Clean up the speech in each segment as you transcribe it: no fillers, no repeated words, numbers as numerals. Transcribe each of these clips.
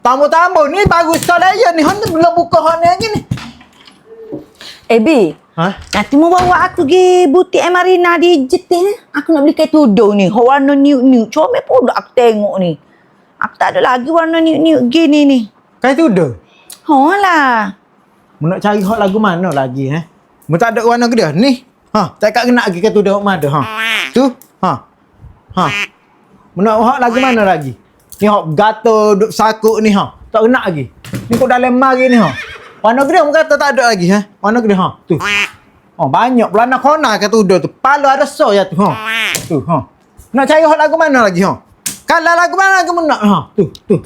Tamu-tamu ni baru saya ni. Hang belum buka hang ni lagi ni. Bi. Ha? Nanti mau bawa aku pergi butik Marina di Jetih ni. Aku nak beli kain tudung ni. Warna niuk-niuk. Comel pula aku tengok ni. Aku tak ada lagi warna niuk-niuk gini ni. Kain tudung? Lah. Mu nak cari hak lagu mana lagi Mu tak ada warna ke dia? Ni. Tak kat kena lagi kain tudung mana Tu. Mu nak hak lagu mana lagi? Ni hak gato duk sakuk ni Tak kena lagi. Ni kok dalam mari ni Warna gede mu kata tak ada lagi Warna gede tu. Banyak pelana kona kat tudung tu. Pala ada so ya tu Tu Nak cari hot lagu mana lagi Kalau lagu mana lagi mu nak Tu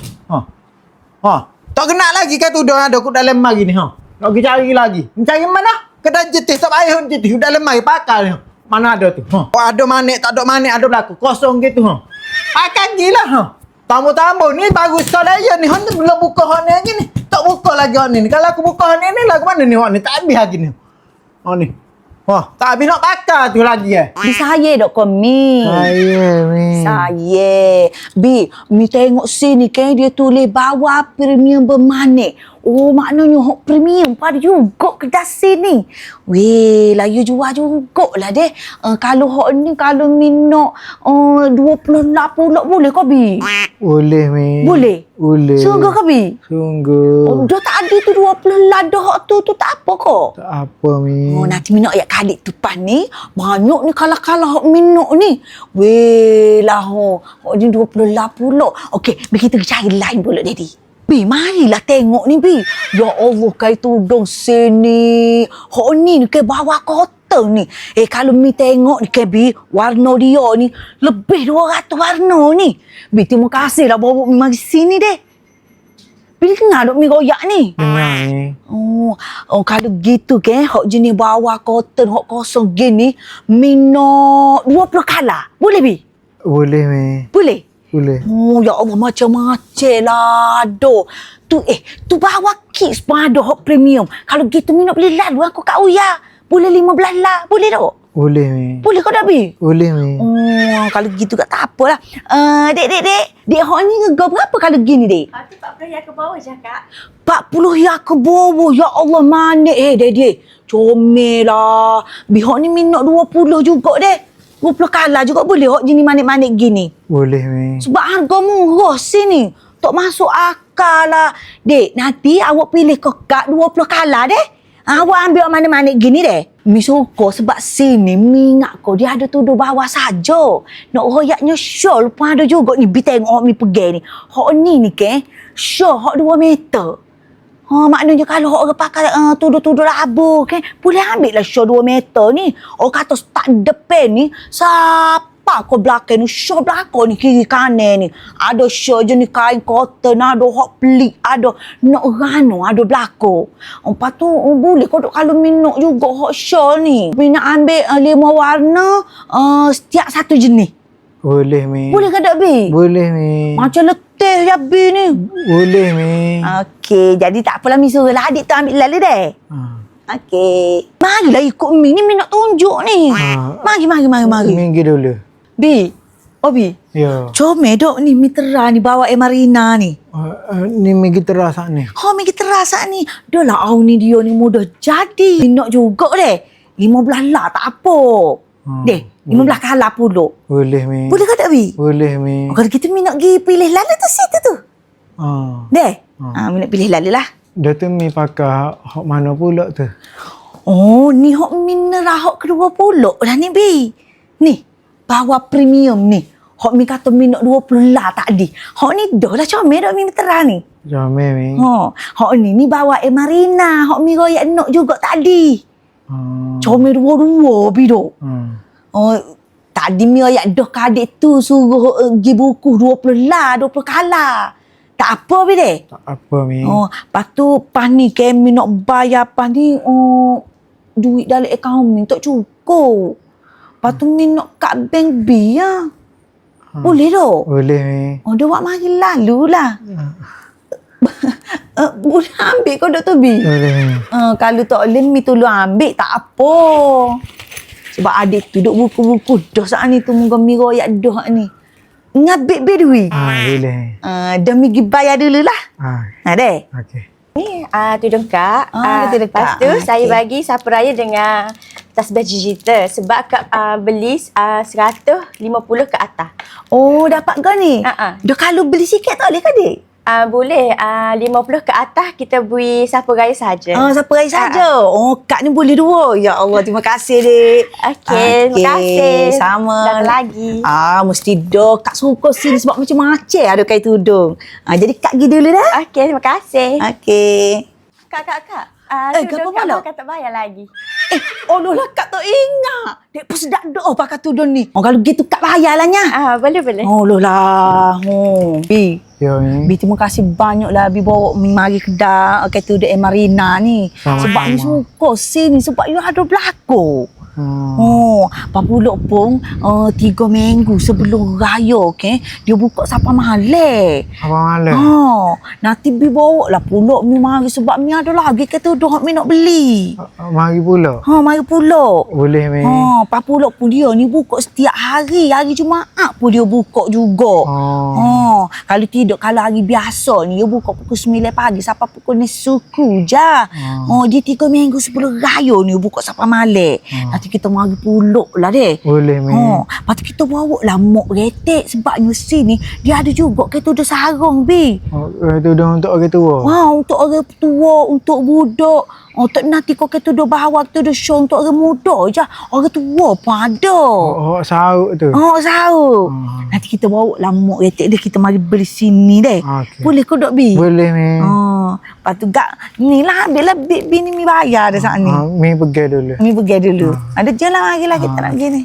Tak kena lagi kat tudung ada kat dalam mari ni Nak pergi cari lagi. Mencari mana? Kedai Jetih tak payah Jetih dalam mari pakar ni. Mana ada tu ada manik tak ada manik ada berlaku kosong gitu pakai gila Tamu-tamu ni baru saya ni. Hang belum buka hang ni lagi ni. Tak buka lagi hang ni. Kalau aku buka hang ni lagu mana ni hang ni? Tak habis lagi ni. Ni. Tak habis nak bakar tu lagi Di saya dok komi. Saya ni. Saya. Bi, mi tengok sini kan dia tulis bawah premium bermanik. Oh, maknanya hok premium pada juga kedai sini. Weh, lah you jual jugalah deh. Kalau hok ni kalau minok 20 pula boleh ke Bi? Boleh mi. Boleh? Boleh. Sungguh ke Bi? Sungguh. Oh, dah tak ada tu 20 dah hok tu tak apa kok. Tak apa mi. Oh, nanti minok ayat kalik tupan ni. Banyak ni kalah-kalah hok minok ni. Weh lah hok ni 20 pula. Okey, kita cari lain pula Daddy. Bi, marilah tengok ni, Bi. Ya Allah, kain tudung sini. Hok ni ke bawah kota ni. Kalau Mi tengok ni ke, Bi, warna dia ni lebih 200 warna ni. Bi, terima kasih lah bawa Mi mari sini deh. Bi, dengar duk Mi royak ni? Dengar ni. Oh, kalau gitu ke, hok jenis bawah kota, hok kosong gini, Mi nak 20 kala. Boleh, Bi? Boleh mi. Boleh? Boleh. Oh, ya Allah, macam-macam lah. Aduh. Tu bawa kids pun ada hot premium. Kalau gitu, Mi nak beli lalu aku kat Uya. Boleh 15 lah. Boleh tak? Boleh mi. Boleh kau dah, Bi? Boleh mi. Oh, kalau gitu tak apalah. Dek. Dek, hot ni ngegau berapa kalau gini, Dek? 40 yang ke bawah je, Kak. 40 yang ke bawah. Ya Allah, manik. Dek. Comel lah. Bi, hot ni Mi nak 20 juga, Dek. 20 kala juga boleh hok jenis manik-manik gini. Boleh mi. Sebab harga murah sini. Tak masuk akal lah. Dek, nanti awak pilih kekak 20 kala deh. Awak ambil mana-mana gini deh. Mi suka sebab sini Mi ingat kau dia ada tudung bawah saja. Nak royaknya shawl pun ada juga ni. Bi tengok Mi pergi ni. Hok ni ke, shawl hok 2 meter. Maknanya kalau orang pakai tudung-tudung labu kan, boleh ambil lah shawl 2 meter ni. Orang kata start depan ni, siapa kau belakang ni, shawl belakang ni, kiri kanan ni. Ada shawl jenis kain cotton, ada hot pelik, ada nak rano, ada belakang. Lepas tu, boleh kau kalau minuk juga hot shawl ni. Mi nak ambil 5 warna, setiap satu jenis. Boleh mi. Boleh ke tak, Bi? Boleh mi. Macam letih ya, Bi ni. Boleh mi. Okey, jadi tak apalah Mi suruh lah adik tu ambil lalu deh. Okey. Marilah ikut Mi ni, Mi nak tunjuk ni. Mari. Minggu dulu. Bi. Oh, Bi. Ya. Comel dok ni Mi Tera ni bawa Marina ni. Ni minggu terasa ni. Mi terasa ni. Dah lah ni dia ni mudah jadi. Mi nak juga deh. 15 lah tak apa. Deh, 15 kalah pula. Boleh mi. Boleh ke tak, Bi? Boleh mi. Kalau gitu Mi nak pergi pilih lalu tu situ tu. Deh. Mi nak pilih lalu lah. Dah tu mi pakai hak mana pula tu? Oh, ni hok mineral hok ke-20 lah ni, Bi. Ni, bawah premium ni. Hok Mi kata Mi nak 20 lah tadi. Hok ni dah lah comel dah Mi Tera ni. Comel mi. Hok ni bawa Marina. Hok Mi royak nak juga tadi. Comel dua-dua, Bi dok. Tadi Mi royak dah ke adik tu suruh pergi buku 20 lah, 20 kala. Tak apa, Bi deh. Tak apa mi. Lepas tu pas ni ke Mi nak bayar pas ni duit dalam akaun Mi tak cukup. Lepas tu Mi nak kat bank B lah. Boleh tak? Boleh mi. Dia buat mari lalu lah. Boleh ambil kau Dr. B? Boleh. Kalau tak boleh, Mi tolong ambil. Tak apa. Sebab adik tu duduk buku-buku dah saat ni tu. Moga Mi royak dah ni. ngabik bedui. Boleh. Dah pergi bayar dulu lah. Deh. Okey. Ni tudung Kak. tudung Lepas Kak. tu saya Okey. bagi sapu raya dengan tasbih digital sebab Kak beli 150 ke atas. Oh, dapat kau ni? Ha. Dah kalau beli sikit tak boleh ke, Dik? Boleh 50 ke atas kita beri sapu raya saja. Siapa raya saja. Oh, Kak ni boleh dua. Ya Allah, terima kasih, Dik. Okey, terima kasih. Sama. Datang lagi. Mesti dah. Kak suka sini sebab macam-macam ada kain tudung. Jadi Kak pergi dulu dah. Okey, terima kasih. Okey. Kak. Kenapa Tudung Kak malam? Kak tak bayar lagi. Allah lah Kak tak ingat. Dek pun sedap dah pakai tudung ni. Kalau gitu Kak bayarlah nya. Boleh. Allah lah. Bi. Ya ni. Bi terima kasih banyak lah Bi bawa mi mari kedai kain tudung Marina ni. Sama-sama. Sebab ni suka sini sebab you ada berlaku. Papulok pun 3 minggu sebelum raya, okey. Dia buka sampai malam. Apa malam? Nanti Bi bawa lah pulak mi mari sebab mi ada lagi kata dah mi nak beli. Mari pula. Mari pulak. Boleh mi. Papulak pun dia ni buka setiap hari. Hari Jumaat pun dia buka juga. Kalau tidak, kalau hari biasa ni dia buka pukul 9 pagi sampai pukul ni suku je. Dia 3 minggu sebelum raya ni buka sampai malam. Nanti kita mari pulak lah deh. Boleh mi. Lepas tu kita bawa lah mok retek sebab nyusi ni dia ada juga kita dah sarung Bi. Tudung untuk orang tua. Untuk orang tua, untuk budak. Tak nanti kau kata dah bawa kita dah show untuk orang muda je. Orang tua pun ada. Sauk tu. Sahur. Nanti kita bawa lah mok retek dia kita mari beli sini deh. Okey. Boleh ke tak Bi? Boleh mi. Lepas tu ni lah ambil lah bini mi bayar dah saat ni. Mi pergi dulu. Mi pergi dulu. Ada jalan lagi lah kita nak pergi ni.